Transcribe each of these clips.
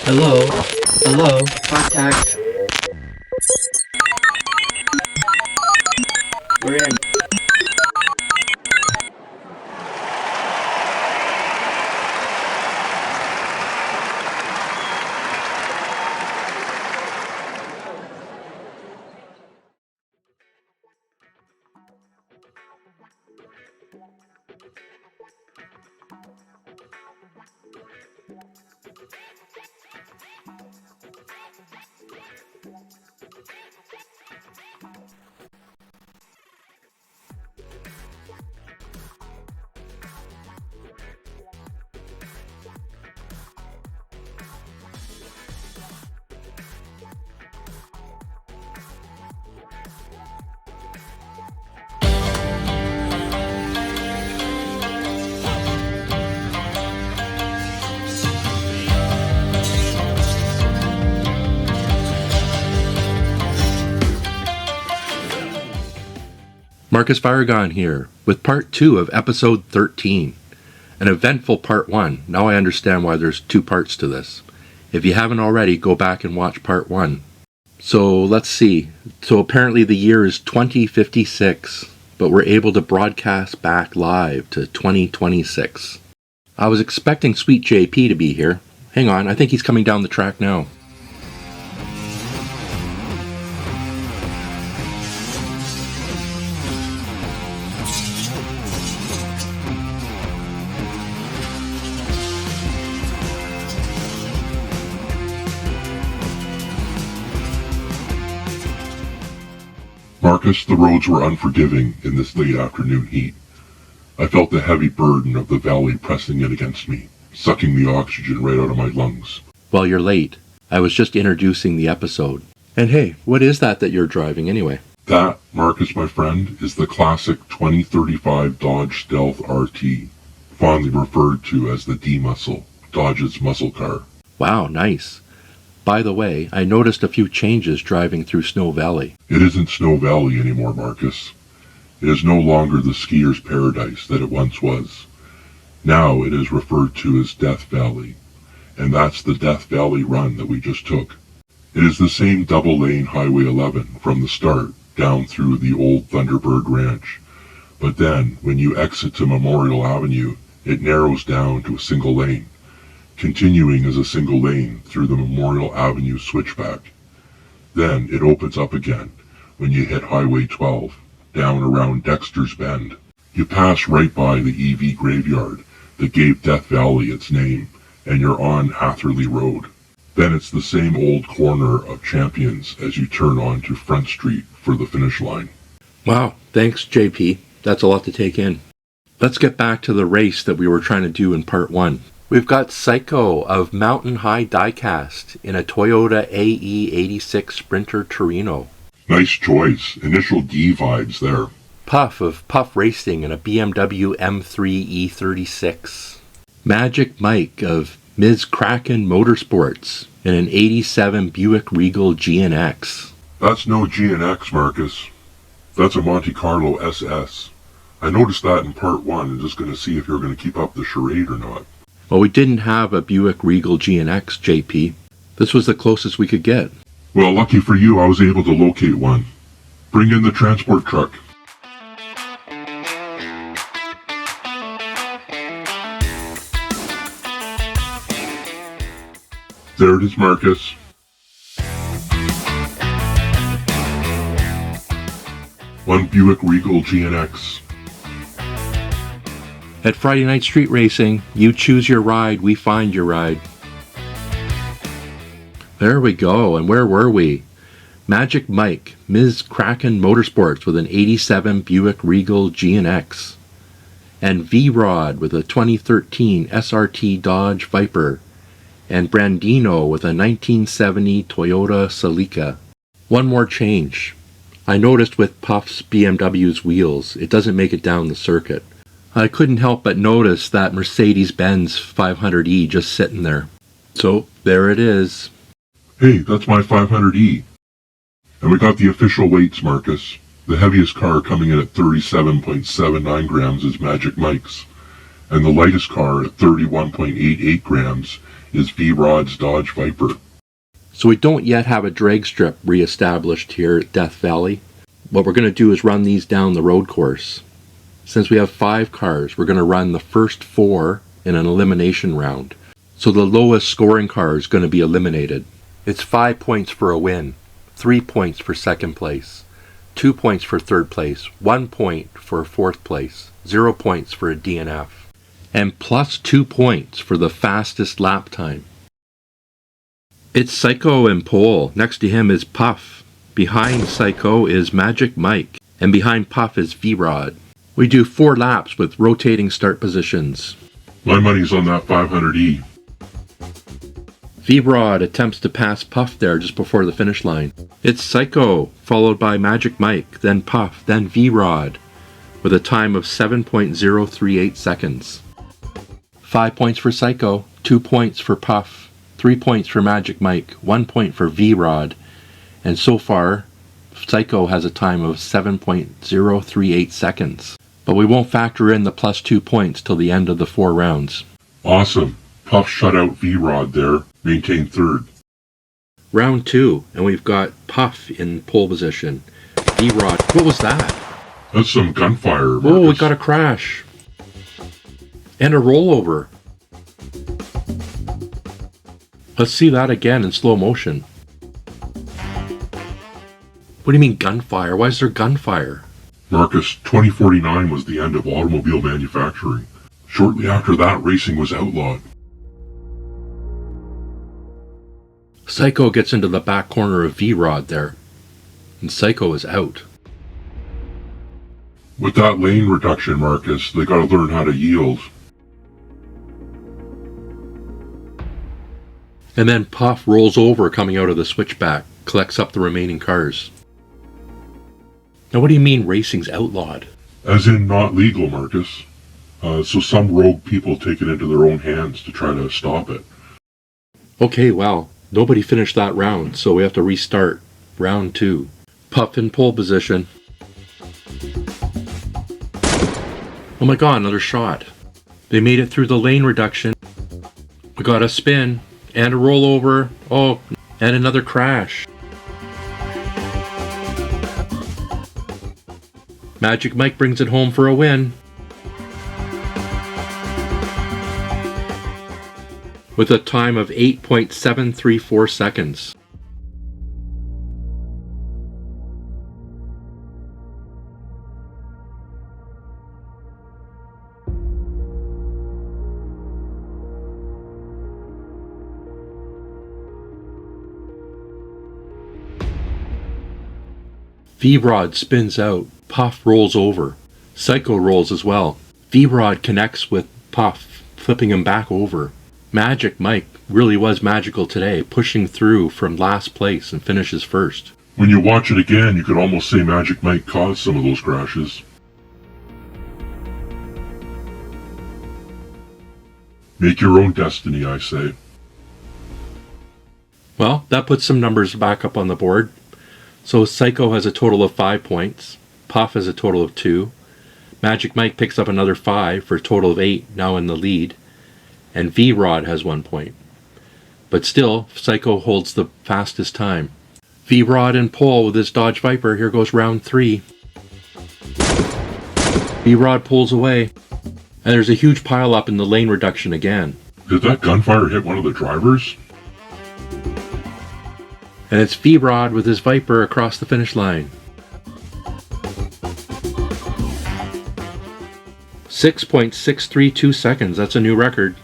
Hello? Hello? Contact. We're in. Marcus Firegone here, with part 2 of episode 13. An eventful part 1. Now I understand why there's 2 parts to this. If you haven't already, go back and watch part 1. So let's see. So apparently the year is 2056, but we're able to broadcast back live to 2026. I was expecting Sweet JP to be here. Hang on, I think he's coming down the track now. Marcus, the roads were unforgiving in this late afternoon heat. I felt the heavy burden of the valley pressing in against me, sucking the oxygen right out of my lungs. Well, you're late. I was just introducing the episode. And hey, what is that you're driving anyway? That, Marcus, my friend, is the classic 2035 Dodge Stealth RT, fondly referred to as the D-Muscle, Dodge's muscle car. Wow, nice. By the way, I noticed a few changes driving through Snow Valley. It isn't Snow Valley anymore, Marcus. It is no longer the skier's paradise that it once was. Now it is referred to as Death Valley, and that's the Death Valley run that we just took. It is the same double-lane Highway 11 from the start down through the old Thunderbird Ranch, but then when you exit to Memorial Avenue, it narrows down to a single lane, continuing as a single lane through the Memorial Avenue switchback. Then it opens up again when you hit Highway 12, down around Dexter's Bend. You pass right by the EV graveyard that gave Death Valley its name, and you're on Hatherley Road. Then it's the same old corner of Champions as you turn onto Front Street for the finish line. Wow, thanks JP. That's a lot to take in. Let's get back to the race that we were trying to do in part 1. We've got Psyko of Mountain High Diecast in a Toyota AE86 Sprinter Torino. Nice choice. Initial D vibes there. Puff of Puff Racing in a BMW M3 E36. Magic Mike of Ms. Kraken Motorsports in an 87 Buick Regal GNX. That's no GNX, Marcus. That's a Monte Carlo SS. I noticed that in part 1 and just going to see if you're going to keep up the charade or not. Well, we didn't have a Buick Regal GNX, JP. This was the closest we could get. Well, lucky for you, I was able to locate one. Bring in the transport truck. There it is, Marcus. One Buick Regal GNX. At Friday Night Street Racing, you choose your ride, we find your ride. There we go, and where were we? Magic Mike, Ms. Kraken Motorsports with an 87 Buick Regal GNX. And V-Rod with a 2013 SRT Dodge Viper. And Brandino with a 1970 Toyota Celica. One more change. I noticed with Puff's BMW's wheels, it doesn't make it down the circuit. I couldn't help but notice that Mercedes-Benz 500E just sitting there. So, there it is. Hey, that's my 500E. And we got the official weights, Marcus. The heaviest car coming in at 37.79 grams is Magic Mike's. And the lightest car at 31.88 grams is V-Rod's Dodge Viper. So we don't yet have a drag strip re-established here at Death Valley. What we're going to do is run these down the road course. Since we have 5 cars, we're going to run the first 4 in an elimination round. So the lowest scoring car is going to be eliminated. It's 5 points for a win, 3 points for second place, 2 points for third place, 1 point for fourth place, 0 points for a DNF, and plus 2 points for the fastest lap time. It's Psyko in pole. Next to him is Puff. Behind Psyko is Magic Mike. And behind Puff is V-Rod. We do 4 laps with rotating start positions. My money's on that 500E. V-Rod attempts to pass Puff there just before the finish line. It's Psyko, followed by Magic Mike, then Puff, then V-Rod, with a time of 7.038 seconds. 5 points for Psyko, 2 points for Puff, 3 points for Magic Mike, 1 point for V-Rod, and so far, Psyko has a time of 7.038 seconds. But we won't factor in the plus 2 points till the end of the 4 rounds. Awesome. Puff shut out V-Rod there, maintained third. Round 2, and we've got Puff in pole position. V-Rod, what was that? That's some gunfire, Marcus. Oh, we got a crash. And a rollover. Let's see that again in slow motion. What do you mean gunfire? Why is there gunfire? Marcus, 2049 was the end of automobile manufacturing. Shortly after that, racing was outlawed. Psyko gets into the back corner of V-Rod there, and Psyko is out. With that lane reduction, Marcus, they gotta learn how to yield. And then Puff rolls over coming out of the switchback, collects up the remaining cars. Now what do you mean racing's outlawed? As in not legal, Marcus. So some rogue people take it into their own hands to try to stop it. Okay, well, nobody finished that round, so we have to restart. Round 2. Puff in pole position. Oh my god, another shot. They made it through the lane reduction. We got a spin. And a rollover. Oh, and another crash. Magic Mike brings it home for a win. With a time of 8.734 seconds. V-Rod spins out. Puff rolls over. Psyko rolls as well. V-Rod connects with Puff, flipping him back over. Magic Mike really was magical today, pushing through from last place and finishes first. When you watch it again, you could almost say Magic Mike caused some of those crashes. Make your own destiny, I say. Well, that puts some numbers back up on the board. So Psyko has a total of 5 points. Puff has a total of 2. Magic Mike picks up another 5 for a total of 8, now in the lead. And V-Rod has 1 point. But still, Psyko holds the fastest time. V-Rod in pole with his Dodge Viper. Here goes round 3. V-Rod pulls away. And there's a huge pile up in the lane reduction again. Did that gunfire hit one of the drivers? And it's V-Rod with his Viper across the finish line. 6.632 seconds. That's a new record.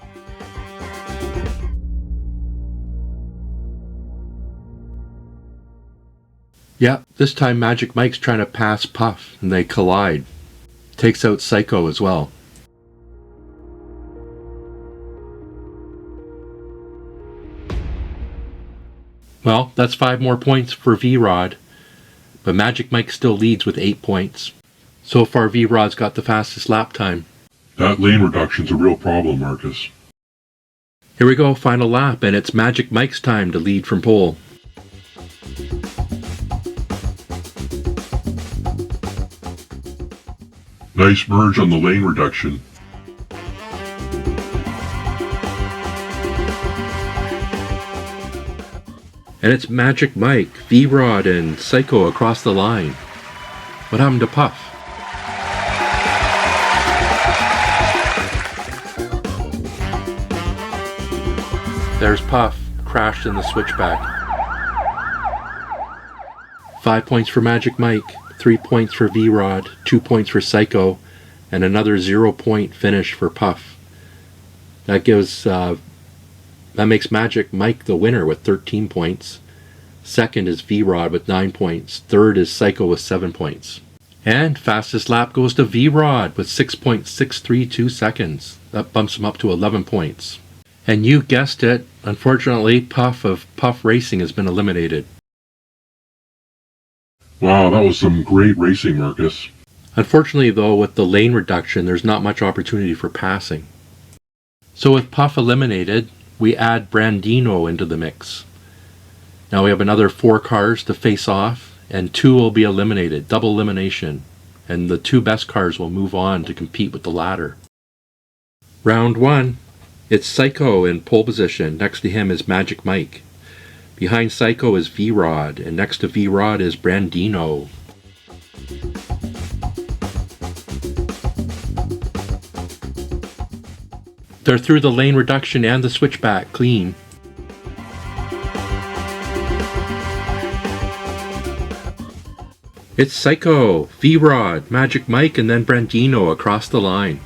Yeah, this time Magic Mike's trying to pass Puff, and they collide. Takes out Psyko as well. Well, that's 5 more points for V-Rod, but Magic Mike still leads with 8 points. So far, V-Rod's got the fastest lap time. That lane reduction's a real problem, Marcus. Here we go, final lap, and it's Magic Mike's time to lead from pole. Nice merge on the lane reduction. And it's Magic Mike, V-Rod, and Psycho across the line. What happened to Puff? There's Puff, crashed in the switchback. 5 points for Magic Mike, 3 points for V-Rod, 2 points for Psycho, and another 0-point finish for Puff. That makes Magic Mike the winner with 13 points. Second is V-Rod with 9 points. Third is Psycho with 7 points. And fastest lap goes to V-Rod with 6.632 seconds. That bumps him up to 11 points. And you guessed it, unfortunately, Puff of Puff Racing has been eliminated. Wow, that was some great racing, Marcus. Unfortunately, though, with the lane reduction, there's not much opportunity for passing. So with Puff eliminated, we add Brandino into the mix. Now we have another 4 cars to face off, and 2 will be eliminated, double elimination, and the 2 best cars will move on to compete with the ladder. Round 1, it's Psycho in pole position. Next to him is Magic Mike. Behind Psycho is V-Rod, and next to V-Rod is Brandino. They're through the lane reduction and the switchback clean. It's Psycho, V-Rod, Magic Mike, and then Brandino across the line.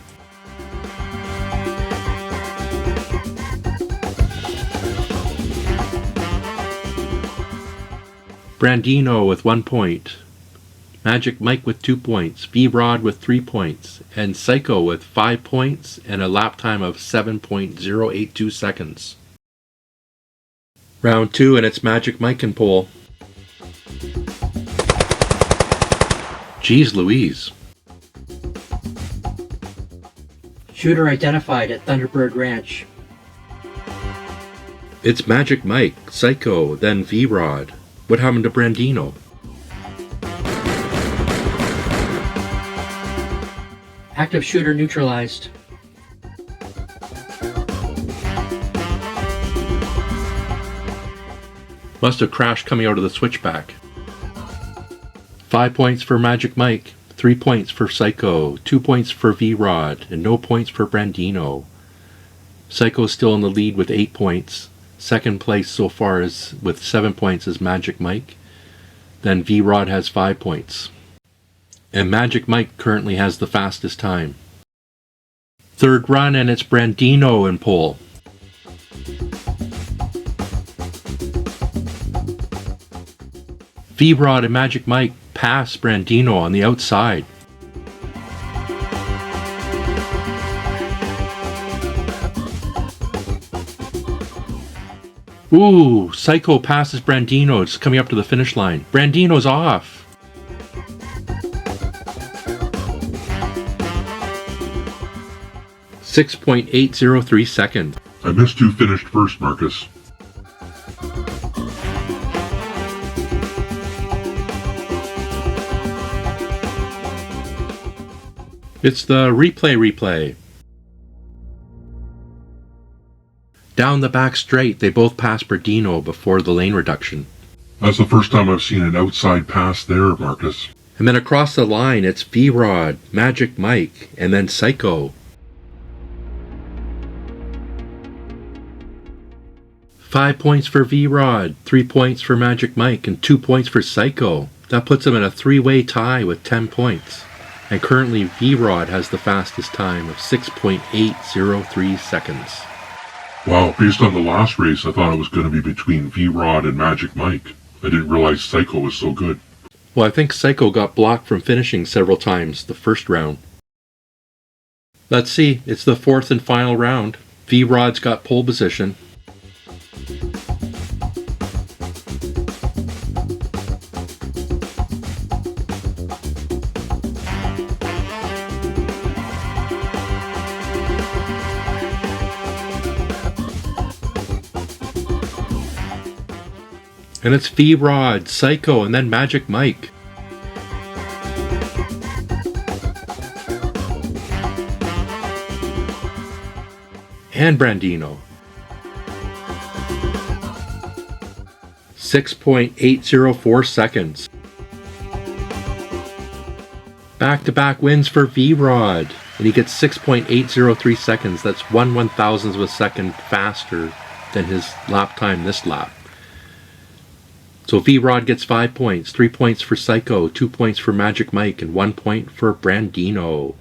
Brandino with 1 point, Magic Mike with 2 points, V-Rod with 3 points, and Psycho with 5 points and a lap time of 7.082 seconds. Round 2, and it's Magic Mike in pole. Jeez Louise. Shooter identified at Thunderbird Ranch. It's Magic Mike, Psycho, then V-Rod. What happened to Brandino? Active shooter neutralized. Must have crashed coming out of the switchback. 5 points for Magic Mike, 3 points for Psycho, 2 points for V-Rod, and no points for Brandino. Psycho's still in the lead with 8 points. Second place so far is with 7 points is Magic Mike. Then V-Rod has 5 points. And Magic Mike currently has the fastest time. Third run, and it's Brandino in pole. V-Rod and Magic Mike pass Brandino on the outside. Ooh, Psycho passes Brandino. It's coming up to the finish line. Brandino's off. .803 seconds. I missed who finished first, Marcus. It's the replay. Down the back straight, they both pass Brandino before the lane reduction. That's the first time I've seen an outside pass there, Marcus. And then across the line, it's V-Rod, Magic Mike, and then Psycho. 5 points for V-Rod, 3 points for Magic Mike, and 2 points for Psycho. That puts them in a 3-way tie with 10 points. And currently V-Rod has the fastest time of 6.803 seconds. Wow, based on the last race, I thought it was going to be between V-Rod and Magic Mike. I didn't realize Psycho was so good. Well, I think Psycho got blocked from finishing several times the first round. Let's see, it's the 4th and final round. V-Rod's got pole position. And it's V-Rod, Psycho, and then Magic Mike. And Brandino. 6.804 seconds. Back-to-back wins for V-Rod, and he gets 6.803 seconds. That's 1/1000th of a second faster than his lap time this lap. So V-Rod gets 5 points, 3 points for Psyko, 2 points for Magic Mike, and 1 point for Brandino.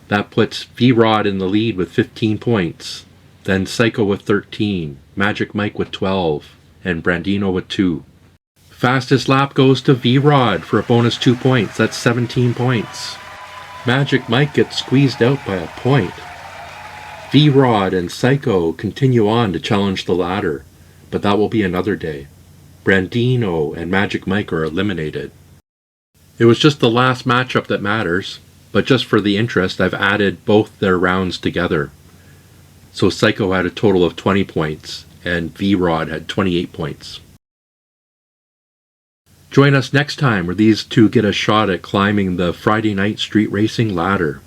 That puts V-Rod in the lead with 15 points, then Psyko with 13, Magic Mike with 12, and Brandino with 2. Fastest lap goes to V-Rod for a bonus 2 points. That's 17 points. Magic Mike gets squeezed out by a point. V-Rod and Psyko continue on to challenge the ladder, but that will be another day. Brandino and Magic Mike are eliminated. It was just the last matchup that matters, but just for the interest, I've added both their rounds together. So Psyko had a total of 20 points, and V-Rod had 28 points. Join us next time where these two get a shot at climbing the Friday night street racing ladder.